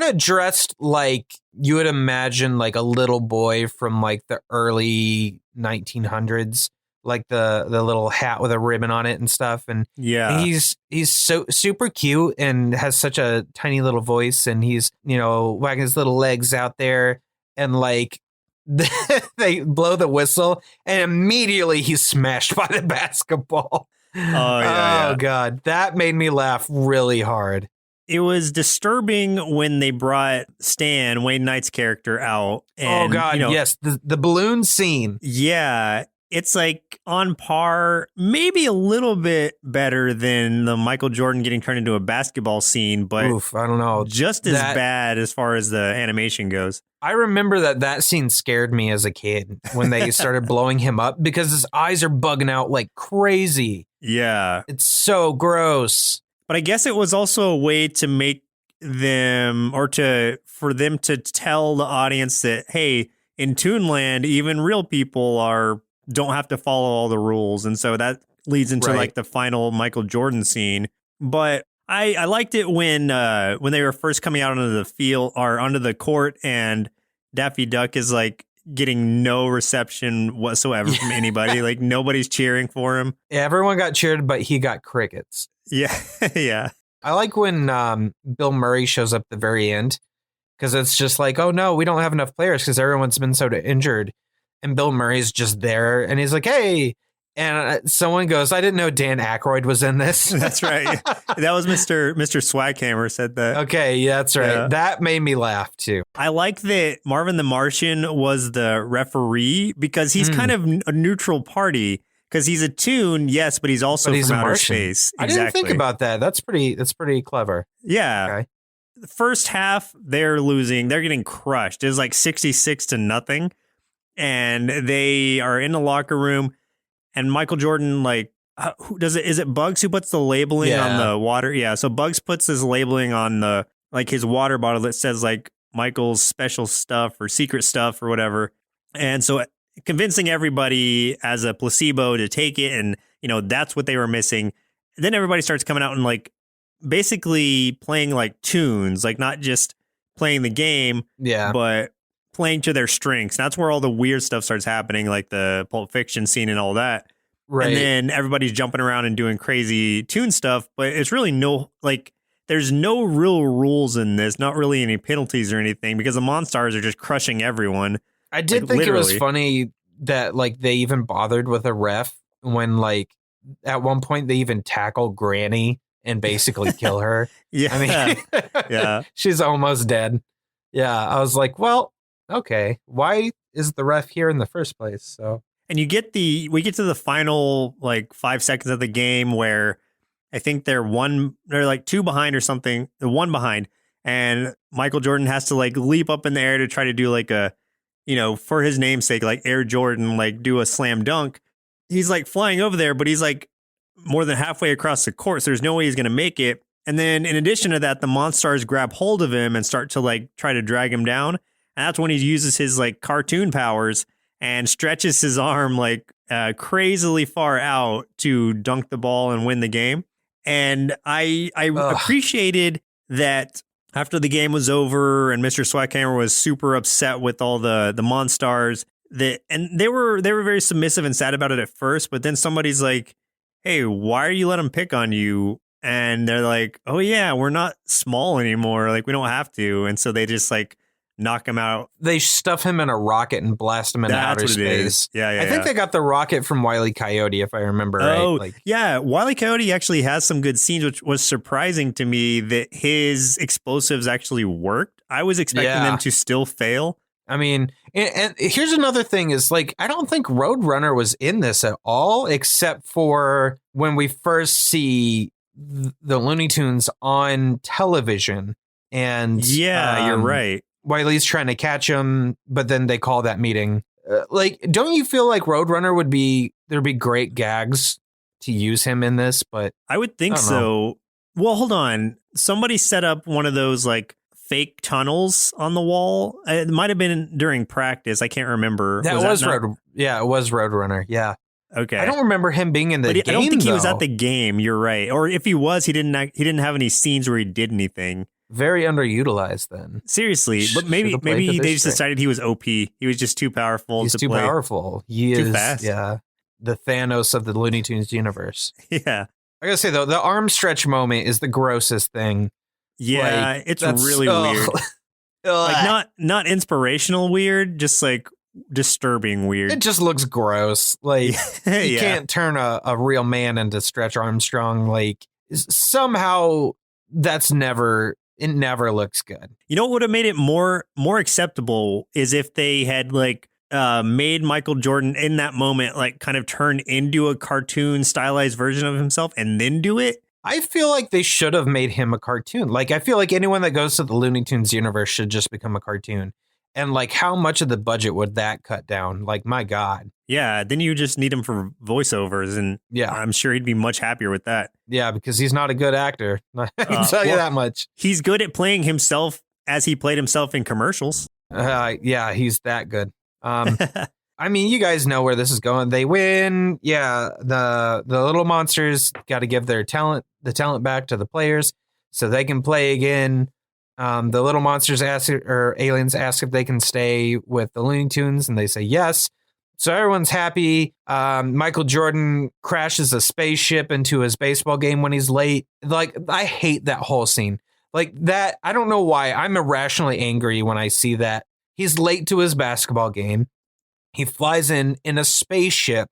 of dressed like you would imagine like a little boy from like the early 1900s, like the little hat with a ribbon on it and stuff. And he's so super cute and has such a tiny little voice, and he's, wagging his little legs out there, and like they blow the whistle and immediately he's smashed by the basketball. Oh God, that made me laugh really hard. It was disturbing when they brought Stan, Wayne Knight's character, out. And, yes. The balloon scene. Yeah. It's like on par, maybe a little bit better than the Michael Jordan getting turned into a basketball scene, but I don't know. Just as bad as far as the animation goes. I remember that scene scared me as a kid when they started blowing him up because his eyes are bugging out like crazy. Yeah. It's so gross. But I guess it was also a way to make them, or for them to tell the audience that, hey, in Toonland, even real people don't have to follow all the rules. And so that leads into like the final Michael Jordan scene. But I liked it when they were first coming out onto the field or onto the court, and Daffy Duck is like getting no reception whatsoever from anybody. Like nobody's cheering for him. Yeah, everyone got cheered, but he got crickets. Yeah. Yeah. I like when Bill Murray shows up at the very end, because it's just like, oh no, we don't have enough players because everyone's been so injured. And Bill Murray's just there and he's like, hey, and someone goes, I didn't know Dan Aykroyd was in this. That's right. That was Mr. Swaghammer said that. Okay. Yeah, that's right. Yeah. That made me laugh too. I like that Marvin the Martian was the referee because he's kind of a neutral party. Because he's a Toon, yes, but he's also from outer space. Exactly. I didn't think about that. That's pretty clever. Yeah. Okay. The first half, they're losing. They're getting crushed. It's like 66-0. And they are in the locker room. And Michael Jordan, like, who does it? Is it Bugs who puts the labeling on the water? Yeah. So Bugs puts his labeling on his water bottle that says like Michael's special stuff or secret stuff or whatever. And so convincing everybody as a placebo to take it, and that's what they were missing. And then everybody starts coming out and like basically playing like tunes, like not just playing the game, but playing to their strengths. And that's where all the weird stuff starts happening, like the Pulp Fiction scene and all that. Right. And then everybody's jumping around and doing crazy tune stuff, but it's really there's no real rules in this, not really any penalties or anything, because the Monstars are just crushing everyone. I did think literally. It was funny that like they even bothered with a ref when like at one point they even tackle Granny and basically kill her. Yeah. I mean, she's almost dead. Yeah. I was like, well, okay. Why is the ref here in the first place? So, and we get to the final like 5 seconds of the game where I think they're like 2 behind or something, 1 behind, and Michael Jordan has to like leap up in the air to try to do like a, for his namesake, like Air Jordan, like do a slam dunk. He's like flying over there, but he's like more than halfway across the court. So there's no way he's going to make it. And then in addition to that, the Monstars grab hold of him and start to like try to drag him down. And that's when he uses his like cartoon powers and stretches his arm like crazily far out to dunk the ball and win the game. And I Ugh. appreciated that after the game was over and Mr. Swackhammer was super upset with all the Monstars, and they were very submissive and sad about it at first, but then somebody's like, hey, why are you letting them pick on you? And they're like, oh yeah, we're not small anymore. Like we don't have to. And so they just like knock him out. They stuff him in a rocket and blast him into outer space. Yeah. I think they got the rocket from Wile E. Coyote, if I remember right. Yeah. Wile E. Coyote actually has some good scenes, which was surprising to me that his explosives actually worked. I was expecting them to still fail. I mean, and here's another thing is like, I don't think Roadrunner was in this at all, except for when we first see the Looney Tunes on television. And you're right. Wiley's trying to catch him, but then they call that meeting. Don't you feel like Roadrunner there'd be great gags to use him in this? But I would think so. Well, hold on. Somebody set up one of those like fake tunnels on the wall. It might have been during practice. I can't remember. It was Roadrunner. Yeah. Okay. I don't remember him being in the game. I don't think he was though. at the game. You're right. Or if he was, he didn't have any scenes where he did anything. Very underutilized then. Seriously, but maybe they just decided he was OP. He was just too powerful. He's too powerful. He too is fast. Yeah, the Thanos of the Looney Tunes universe. Yeah, I gotta say though, the arm stretch moment is the grossest thing. Yeah, it's really weird. Like not inspirational weird, just like disturbing weird. It just looks gross. Like you can't turn a real man into Stretch Armstrong. Like somehow it never looks good. You know what would have made it more acceptable is if they had like made Michael Jordan in that moment like kind of turn into a cartoon stylized version of himself and then do it. I feel like they should have made him a cartoon. Like I feel like anyone that goes to the Looney Tunes universe should just become a cartoon. And like how much of the budget would that cut down? Like my God. Yeah, then you just need him for voiceovers, and I'm sure he'd be much happier with that. Yeah, because he's not a good actor. I can tell you that much. He's good at playing himself as he played himself in commercials. Yeah, he's that good. I mean, you guys know where this is going. They win. Yeah, the little monsters got to give the talent back to the players so they can play again. The little monsters aliens ask if they can stay with the Looney Tunes, and they say yes. So everyone's happy. Michael Jordan crashes a spaceship into his baseball game when he's late. Like, I hate that whole scene. Like that, I don't know why. I'm irrationally angry when I see that. He's late to his basketball game. He flies in a spaceship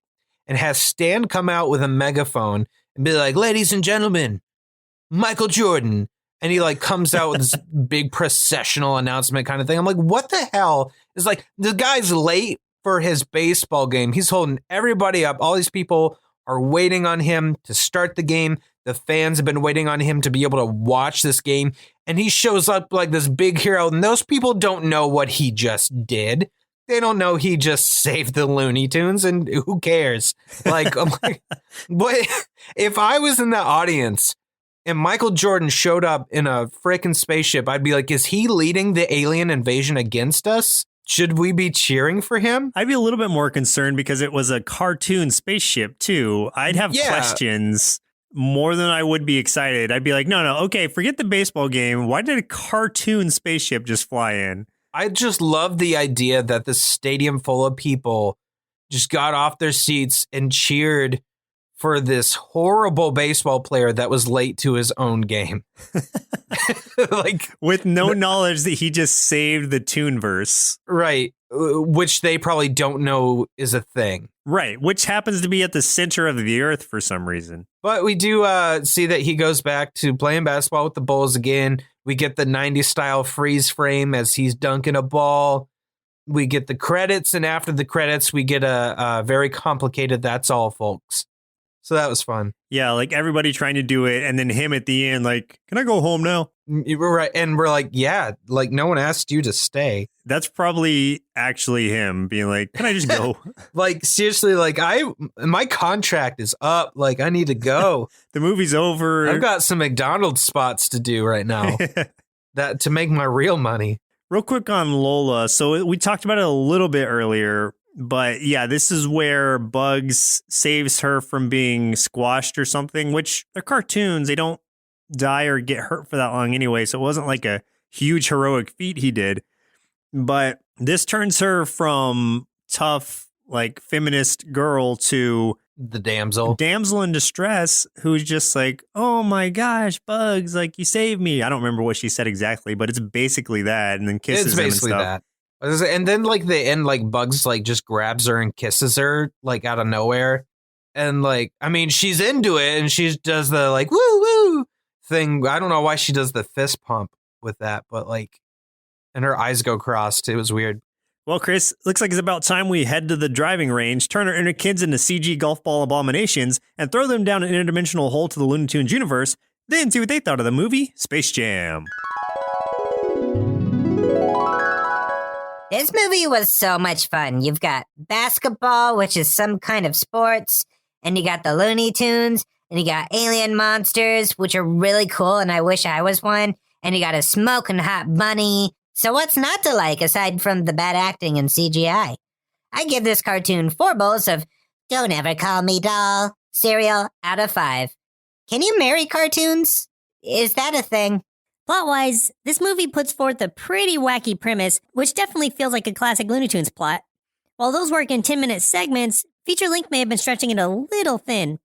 and has Stan come out with a megaphone and be like, ladies and gentlemen, Michael Jordan. And he like comes out with this big processional announcement kind of thing. I'm like, what the hell? It's like, the guy's late for his baseball game. He's holding everybody up. All these people are waiting on him to start the game. The fans have been waiting on him to be able to watch this game. And he shows up like this big hero. And those people don't know what he just did. They don't know he just saved the Looney Tunes. And who cares? Like, I'm like, but if I was in the audience and Michael Jordan showed up in a frickin' spaceship, I'd be like, is he leading the alien invasion against us? Should we be cheering for him? I'd be a little bit more concerned because it was a cartoon spaceship, too. I'd have questions more than I would be excited. I'd be like, no, okay, forget the baseball game. Why did a cartoon spaceship just fly in? I just love the idea that the stadium full of people just got off their seats and cheered for this horrible baseball player that was late to his own game. Like, with no knowledge that he just saved the Toonverse. Right. Which they probably don't know is a thing. Right. Which happens to be at the center of the earth for some reason. But we do see that he goes back to playing basketball with the Bulls again. We get the 90s style freeze frame as he's dunking a ball. We get the credits. And after the credits, we get a very complicated "That's all, folks." So that was fun. Yeah, like everybody trying to do it, and then him at the end, like, can I go home now? We're right, and we're like, yeah, like no one asked you to stay. That's probably actually him being like, can I just go? Like, seriously, like my contract is up. Like, I need to go. The movie's over. I've got some McDonald's spots to do right now to make my real money. Real quick on Lola. So we talked about it a little bit earlier. But yeah, this is where Bugs saves her from being squashed or something, which they're cartoons. They don't die or get hurt for that long anyway. So it wasn't like a huge heroic feat he did. But this turns her from tough, like feminist girl to the damsel in distress who's just like, oh my gosh, Bugs, like you saved me. I don't remember what she said exactly, but it's basically that. And then kisses it's him and basically stuff. that. And then like the end, like Bugs like just grabs her and kisses her like out of nowhere. And like, I mean, she's into it and she does the like woo woo thing. I don't know why she does the fist pump with that, but like, and her eyes go crossed. It was weird. Well, Chris, looks like it's about time we head to the driving range, turn our inner kids into CG golf ball abominations, and throw them down an interdimensional hole to the Looney Tunes universe, then see what they thought of the movie Space Jam. This movie was so much fun. You've got basketball, which is some kind of sports, and you got the Looney Tunes, and you got alien monsters, which are really cool, and I wish I was one, and you got a smoking hot bunny. So what's not to like aside from the bad acting and CGI? I give this cartoon 4 bowls of "Don't Ever Call Me Doll" cereal out of 5. Can you marry cartoons? Is that a thing? Plot-wise, this movie puts forth a pretty wacky premise, which definitely feels like a classic Looney Tunes plot. While those work in 10-minute segments, feature length may have been stretching it a little thin.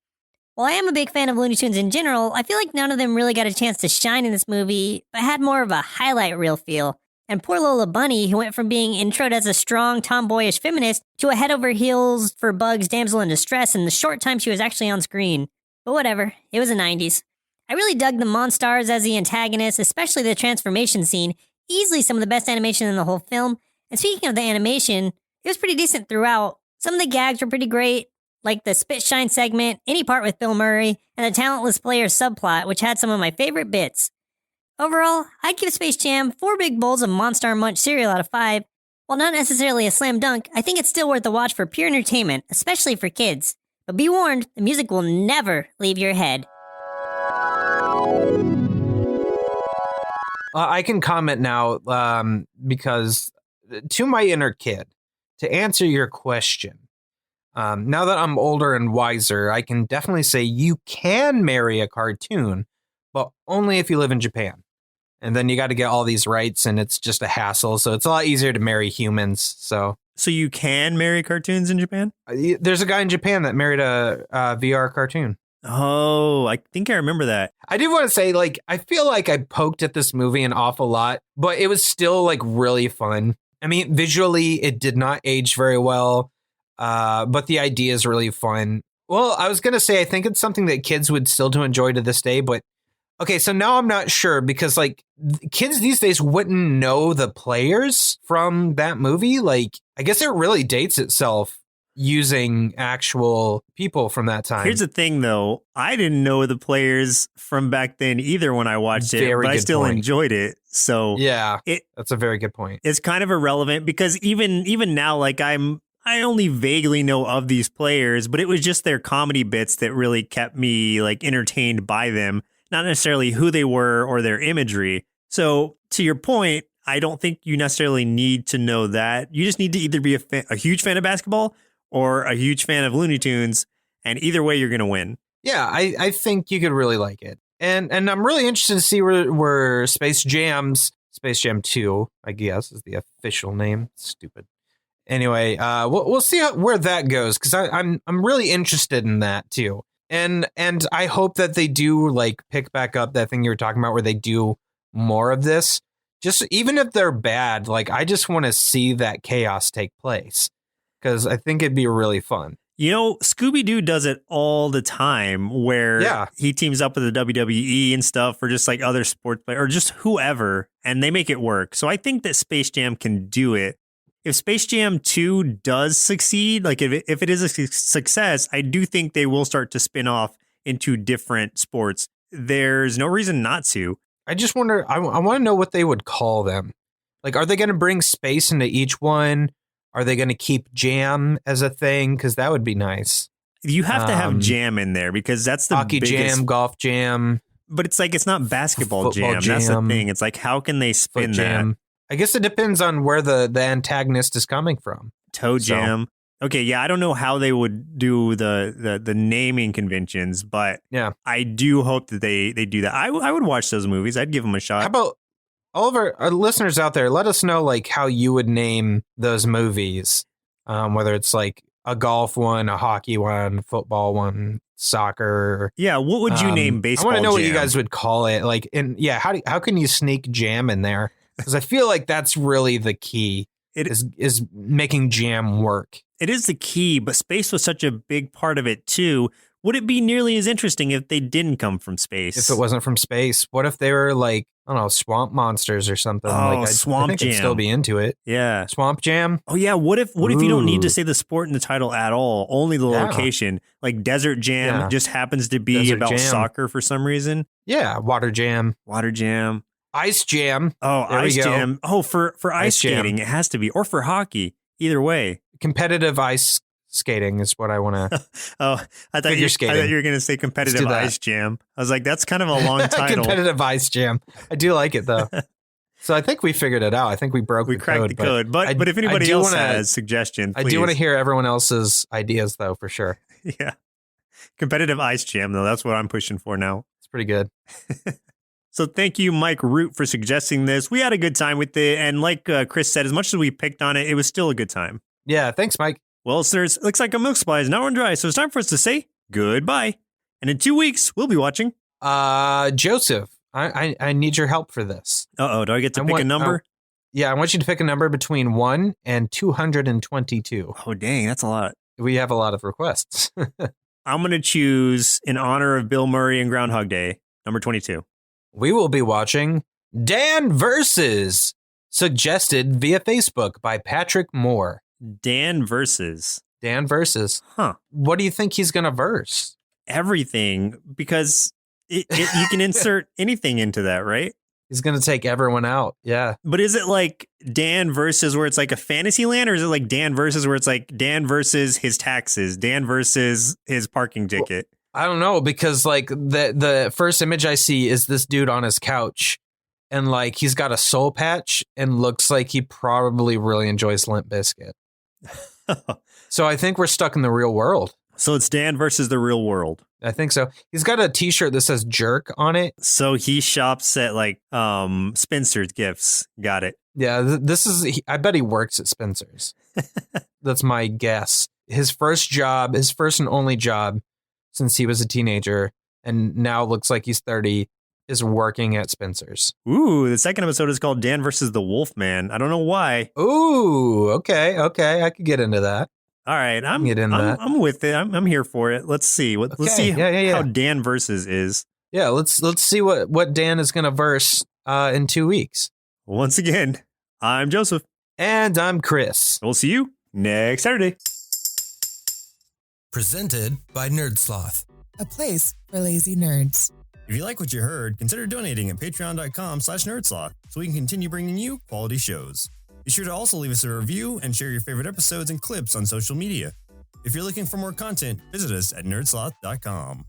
While I am a big fan of Looney Tunes in general, I feel like none of them really got a chance to shine in this movie, but had more of a highlight reel feel. And poor Lola Bunny, who went from being introed as a strong, tomboyish feminist to a head over heels for Bugs' damsel in distress in the short time she was actually on screen. But whatever, it was the 90s. I really dug the Monstars as the antagonists, especially the transformation scene, easily some of the best animation in the whole film. And speaking of the animation, it was pretty decent throughout. Some of the gags were pretty great, like the Spit Shine segment, any part with Bill Murray, and the Talentless Players subplot, which had some of my favorite bits. Overall, I'd give Space Jam 4 big bowls of Monstar Munch cereal out of 5. While not necessarily a slam dunk, I think it's still worth the watch for pure entertainment, especially for kids. But be warned, the music will never leave your head. I can comment now because to my inner kid, to answer your question, now that I'm older and wiser, I can definitely say you can marry a cartoon, but only if you live in Japan. And then you got to get all these rights and it's just a hassle. So it's a lot easier to marry humans. So you can marry cartoons in Japan? There's a guy in Japan that married a VR cartoon. Oh, I think I remember that. I do want to say, like, I feel like I poked at this movie an awful lot, but it was still, like, really fun. I mean, visually, it did not age very well, but the idea is really fun. Well, I was going to say, I think it's something that kids would still do enjoy to this day, but okay, so now I'm not sure because, like, kids these days wouldn't know the players from that movie. Like, I guess it really dates itself using actual people from that time. Here's the thing, though. I didn't know the players from back then either when I watched it, but I still enjoyed it. So yeah, that's a very good point. It's kind of irrelevant because even now, like I only vaguely know of these players, but it was just their comedy bits that really kept me like entertained by them, not necessarily who they were or their imagery. So to your point, I don't think you necessarily need to know that. You just need to either be a huge fan of basketball or a huge fan of Looney Tunes, and either way, you're going to win. Yeah, I think you could really like it. And I'm really interested to see where Space Jam 2, I guess, is the official name. Stupid. Anyway, we'll see where that goes, because I'm really interested in that, too. And I hope that they do, like, pick back up that thing you were talking about where they do more of this. Just even if they're bad, like, I just want to see that chaos take place. Because I think it'd be really fun. You know, Scooby-Doo does it all the time where he teams up with the WWE and stuff or just like other sports players or just whoever, and they make it work. So I think that Space Jam can do it. If Space Jam 2 does succeed, like if it is a success, I do think they will start to spin off into different sports. There's no reason not to. I just wonder, I want to know what they would call them. Like, are they going to bring space into each one? Are they going to keep jam as a thing? Because that would be nice. You have to have jam in there because that's the hockey biggest... jam, golf jam. But it's like, it's not basketball jam. That's the thing. It's like, how can they spin that? I guess it depends on where the antagonist is coming from. Toe jam. Okay, yeah, I don't know how they would do the naming conventions, but Yeah. I do hope that they do that. I would watch those movies. I'd give them a shot. How about all of our listeners out there? Let us know like how you would name those movies, whether it's like a golf one, a hockey one, football one, soccer. Yeah, what would you name I baseball? want to know what you Jam? guys would call it. Like, and yeah, how can you sneak jam in there? Because I feel like that's really the key. Is making jam work. It is the key, but space was such a big part of it too. Would it be nearly as interesting if they didn't come from space? If it wasn't from space, what if they were like, I don't know, swamp monsters or something? Oh, like, Swamp I think Jam. I'd still be into it. Yeah. Swamp Jam. Oh yeah. What if you don't need to Ooh. say the sport in the title at all? Only the Yeah. location. Like Desert Jam Yeah. just happens to be Desert about Jam. soccer for some reason. Yeah, Water Jam. Water Jam. Ice Jam. Oh, There we Ice go. Jam. Oh, for ice Ice Jam. skating, it has to be, or for hockey. Either way. Competitive ice skating is what I want to. Oh, I thought Figure you skating. were going to say competitive do that. ice jam. I was like, that's kind of a long title. Competitive Ice Jam. I do like it though. So I think we figured it out. I think we broke We the cracked code. the code. But I if anybody do else wanna- has suggestions, I do want to please. hear everyone else's ideas though, for sure. Yeah. Competitive ice jam, though. That's what I'm pushing for now. It's pretty good. So thank you, Mike Root, for suggesting this. We had a good time with it. And like Chris said, as much as we picked on it, it was still a good time. Yeah. Thanks, Mike. Well, listeners, it looks like our milk supply is now run dry. So it's time for us to say goodbye. And in 2 weeks, we'll be watching. Joseph, I need your help for this. Uh-oh, do I get to pick a number? Yeah, I want you to pick a number between 1 and 222. Oh, dang, that's a lot. We have a lot of requests. I'm going to choose in honor of Bill Murray and Groundhog Day, number 22. We will be watching Dan Versus, suggested via Facebook by Patrick Moore. Dan versus. Dan Versus. Huh. What do you think he's going to verse? Everything, because you can insert anything into that, right? He's going to take everyone out. Yeah. But is it like Dan versus where it's like a fantasy land, or is it like Dan versus where it's like Dan versus his taxes, Dan versus his parking ticket? I don't know, because like the first image I see is this dude on his couch and like he's got a soul patch and looks like he probably really enjoys Limp Bizkit. So I think we're stuck in the real world. So it's Dan versus the real world. I think so. He's got a t-shirt that says jerk on it. So he shops at like Spencer's Gifts. Got it. Yeah, this is, I bet he works at Spencer's. That's my guess. His first and only job since he was a teenager and now looks like he's 30 is working at Spencer's. Ooh, the second episode is called Dan versus the Wolfman. I don't know why. Ooh, okay. I could get into that. All right, I'm with it. I'm here for it. Let's see. Let's see how Dan versus is. Yeah, let's see what Dan is going to verse in 2 weeks. Once again, I'm Joseph. And I'm Chris. We'll see you next Saturday. Presented by Nerdsloth. A place for lazy nerds. If you like what you heard, consider donating at patreon.com/nerdsloth so we can continue bringing you quality shows. Be sure to also leave us a review and share your favorite episodes and clips on social media. If you're looking for more content, visit us at nerdsloth.com.